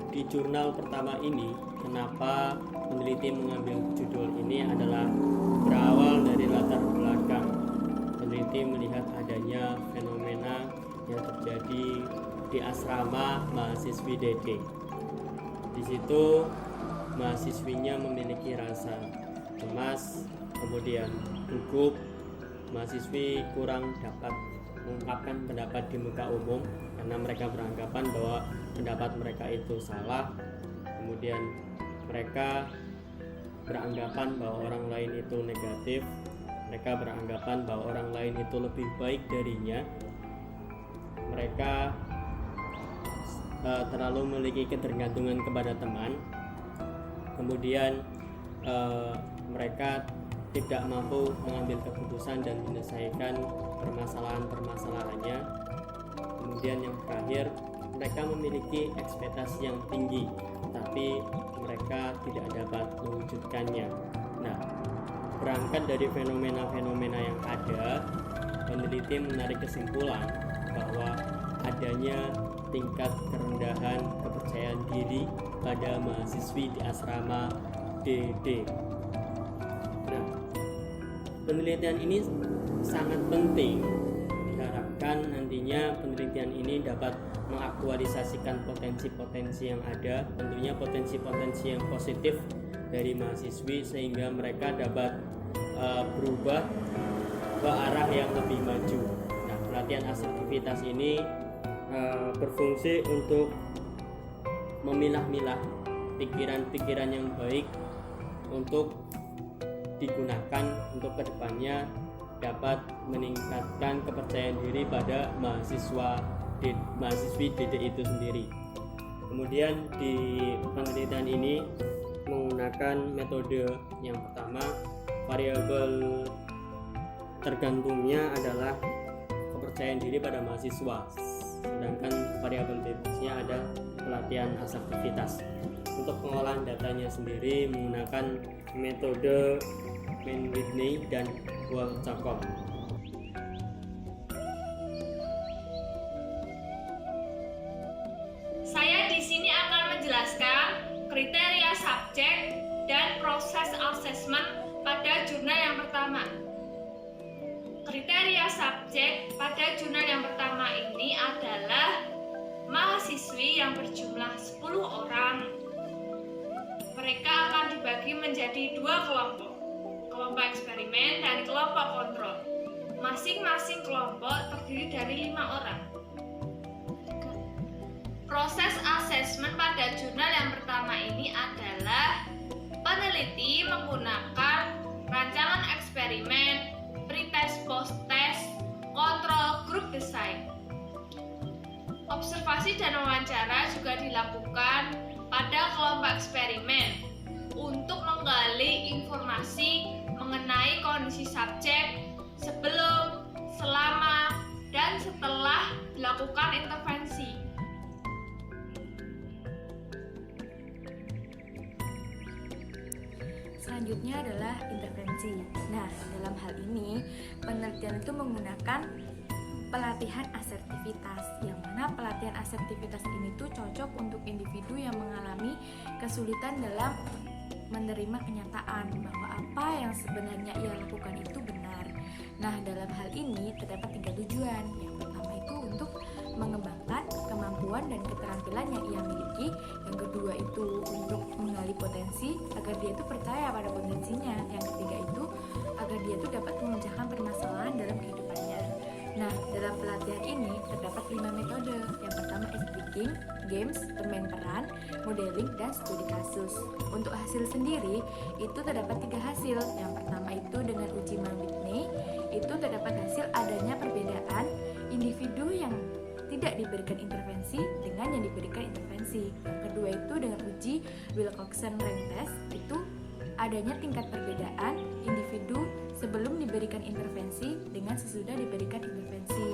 di jurnal pertama ini, kenapa peneliti mengambil judul ini adalah berawal dari latar belakang peneliti melihat adanya fenomena yang terjadi di asrama mahasiswi DD. Di situ mahasiswinya memiliki rasa cemas, kemudian gugup, mahasiswi kurang dapat mengungkapkan pendapat di muka umum karena mereka beranggapan bahwa pendapat mereka itu salah. Kemudian mereka beranggapan bahwa orang lain itu negatif, mereka beranggapan bahwa orang lain itu lebih baik darinya, mereka terlalu memiliki ketergantungan kepada teman. Kemudian mereka tidak mampu mengambil keputusan dan menyelesaikan permasalahan-permasalahannya. Kemudian yang terakhir, mereka memiliki ekspektasi yang tinggi, tapi mereka tidak dapat mewujudkannya. Nah, berangkat dari fenomena-fenomena yang ada, peneliti menarik kesimpulan bahwa adanya tingkat kerendahan kepercayaan diri pada mahasiswi di asrama DD. Nah, penelitian ini sangat penting. Diharapkan nantinya penelitian ini dapat mengaktualisasikan potensi-potensi yang ada, tentunya potensi-potensi yang positif dari mahasiswi sehingga mereka dapat berubah ke arah yang lebih maju. Nah, pelatihan asertivitas ini berfungsi untuk memilah-milah pikiran-pikiran yang baik untuk digunakan untuk kedepannya dapat meningkatkan kepercayaan diri pada mahasiswi DD itu sendiri. Kemudian di penelitian ini menggunakan metode yang pertama, variabel tergantungnya adalah kepercayaan diri pada mahasiswa, sedangkan variabel bebasnya ada pelatihan asertivitas. Untuk pengolahan datanya sendiri menggunakan metode Mann-Whitney dan Wolcott. Saya di sini akan menjelaskan kriteria subjek dan proses asesmen pada jurnal yang pertama. Kriteria subjek pada jurnal yang pertama ini adalah mahasiswi yang berjumlah 10 orang. Mereka akan dibagi menjadi 2 kelompok, kelompok eksperimen dan kelompok kontrol. Masing-masing kelompok terdiri dari 5 orang. Proses asesmen pada jurnal yang pertama ini adalah peneliti menggunakan rancangan eksperimen, pretest, post-test, kontrol, grup desain. Observasi dan wawancara juga dilakukan pada kelompok eksperimen untuk menggali informasi mengenai kondisi subjek sebelum, selama, dan setelah dilakukan intervensi. Selanjutnya adalah intervensi. Nah, dalam hal ini penelitian itu menggunakan pelatihan asertivitas, yang mana pelatihan asertivitas ini tuh cocok untuk individu yang mengalami kesulitan dalam menerima kenyataan bahwa apa yang sebenarnya ia lakukan itu benar. Nah, dalam hal ini terdapat 3 tujuan. Yang pertama itu untuk mengembangkan kemampuan dan keterampilan yang ia miliki. Yang kedua itu untuk menggali potensi agar dia itu percaya pada potensinya. Yang ketiga itu agar dia itu dapat memecahkan permasalahan dalam kehidupannya. Nah, dalam pelatihan ini terdapat 5 metode. Yang pertama acting, games, bermain peran, modeling, dan studi kasus. Untuk hasil sendiri, itu terdapat 3 hasil. Yang pertama itu dengan uji Mann-Whitney, itu terdapat hasil adanya perbedaan individu yang tidak diberikan intervensi dengan yang diberikan intervensi. Yang kedua itu dengan uji Wilcoxon Rank Test, itu adanya tingkat perbedaan individu sebelum diberikan intervensi dengan sesudah diberikan intervensi.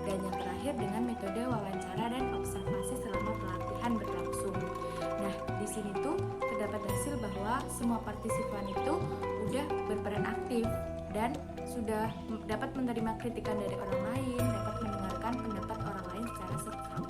Dan yang terakhir dengan metode wawancara dan observasi selama pelatihan berlangsung. Nah, di sini tuh terdapat hasil bahwa semua partisipan itu udah berperan aktif dan sudah dapat menerima kritikan dari orang lain, dapat mendengarkan pendapat orang lain secara seksama.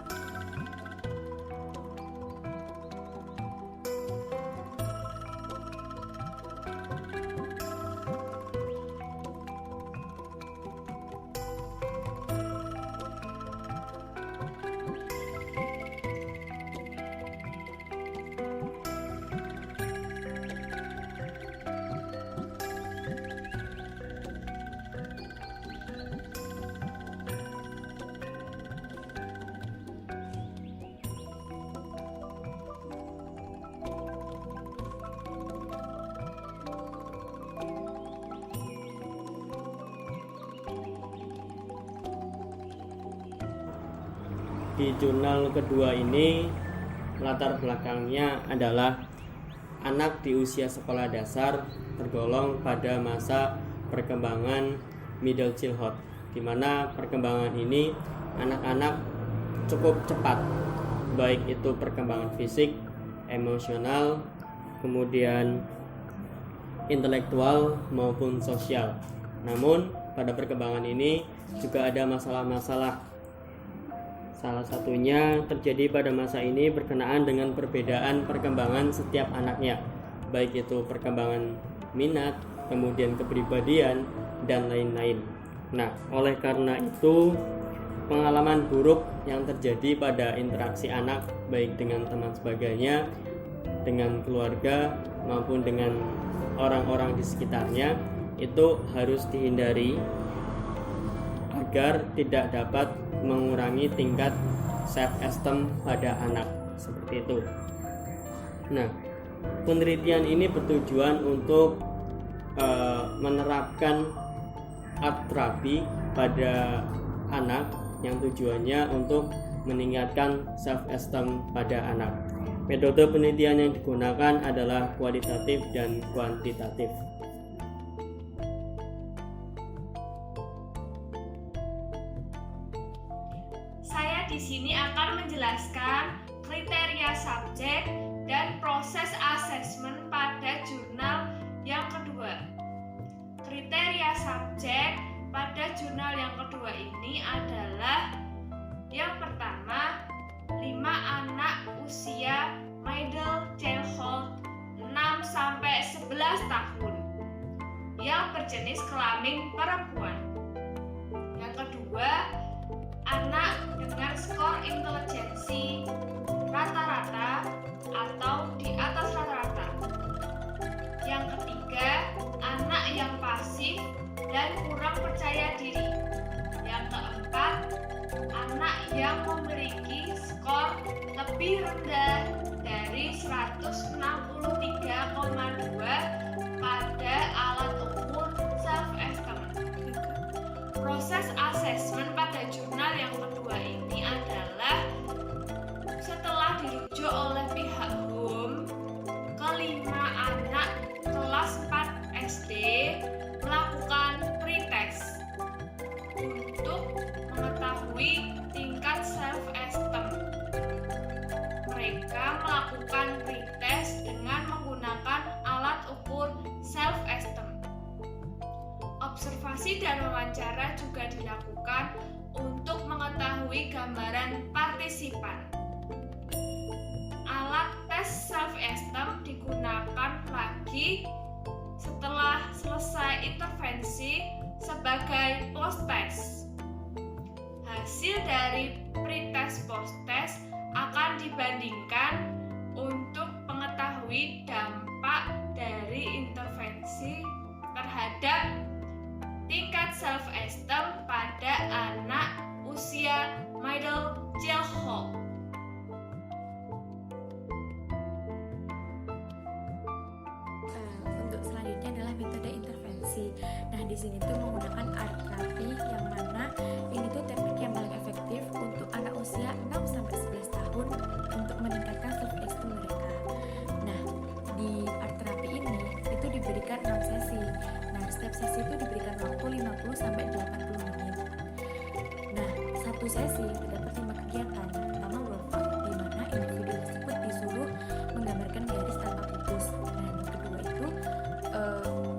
di jurnal kedua ini latar belakangnya adalah anak di usia sekolah dasar tergolong pada masa perkembangan middle childhood, di mana perkembangan ini anak-anak cukup cepat, baik itu perkembangan fisik, emosional, kemudian intelektual maupun sosial. Namun pada perkembangan ini juga ada masalah-masalah. Salah satunya terjadi pada masa ini berkenaan dengan perbedaan perkembangan setiap anaknya, baik itu perkembangan minat, kemudian kepribadian, dan lain-lain. Nah, oleh karena itu pengalaman buruk yang terjadi pada interaksi anak baik dengan teman sebagainya, dengan keluarga maupun dengan orang-orang di sekitarnya itu harus dihindari agar tidak dapat mengurangi tingkat self-esteem pada anak, seperti itu. Nah, penelitian ini bertujuan untuk menerapkan art terapi pada anak yang tujuannya untuk meningkatkan self-esteem pada anak. Metode penelitian yang digunakan adalah kualitatif dan kuantitatif. Saya di sini akan menjelaskan kriteria subjek dan proses asesmen pada jurnal yang kedua. Kriteria subjek pada jurnal yang kedua ini adalah yang pertama, 5 anak usia middle childhood 6-11 tahun yang berjenis kelamin perempuan. Yang kedua, anak dengan skor intelijensi rata-rata atau di atas rata-rata. Yang ketiga, anak yang pasif dan kurang percaya diri. Yang keempat, anak yang memiliki skor lebih rendah dari 163,2 pada alat ukur self-esteem. Proses asesmen pada jurnal yang kedua ini adalah setelah dirujuk oleh pihak HUM, kelima anak kelas 4 SD melakukan pretest untuk mengetahui tingkat self-esteem. Mereka melakukan pretest dengan menggunakan alat ukur self-esteem. Observasi dan wawancara juga dilakukan untuk mengetahui gambaran partisipan. Alat tes self-esteem digunakan lagi setelah selesai intervensi sebagai post-test. Hasil dari pretest post-test akan dibandingkan untuk mengetahui dampak dari intervensi terhadap tingkat self-esteem pada anak usia middle childhood. Untuk selanjutnya adalah metode intervensi. Nah, di sini tuh menggunakan art terapi yang mana ini tuh teknik yang paling efektif untuk anak usia 6-11 tahun untuk meningkatkan self-esteem mereka. Nah, di art terapi ini itu diberikan 6 sesi. Nah, setiap sesi itu diberikan waktu 50-80 menit. Nah, satu sesi terdapat 5 kegiatan. Pertama, workout, di mana individu tersebut disuruh menggambarkan garis tanpa putus. Nah, yang kedua itu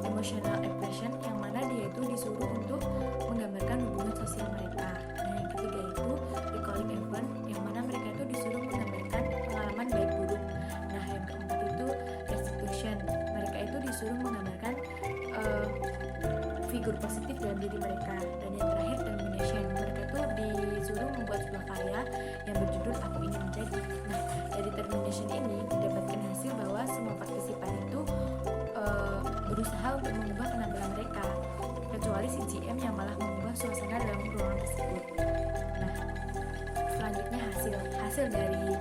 emotional expression, yang mana dia itu disuruh untuk menggambarkan hubungan sosial mereka. Nah, yang ketiga itu recalling event, yang mana mereka itu disuruh menggambarkan pengalaman baik buruk. Nah, yang keempat itu restitution, mereka itu disuruh menggambarkan figur positif dalam diri mereka. Dan yang terakhir termination, mereka itu disuruh membuat sebuah karya yang berjudul Aku Ingin Menjadi. Nah, dari termination ini didapatkan hasil bahwa semua partisipan itu berusaha untuk mengubah penampilan mereka, kecuali si GM yang malah mengubah suasana dalam ruangan tersebut. Nah, selanjutnya hasil dari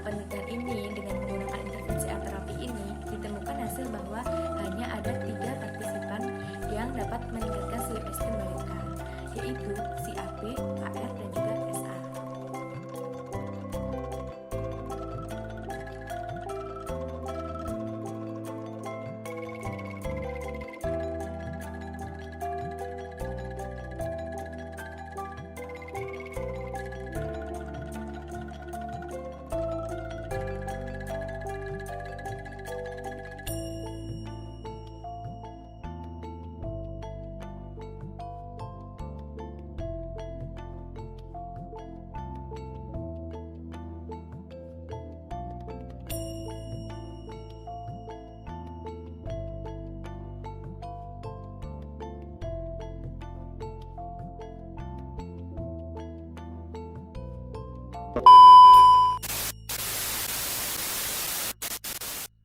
penelitian ini dengan menggunakan intervensi art terapi ini ditemukan hasil bahwa hanya ada 3 partisipan yang dapat meningkatkan self-esteem mereka, yaitu si AP, AR, dan juga SA. Bye.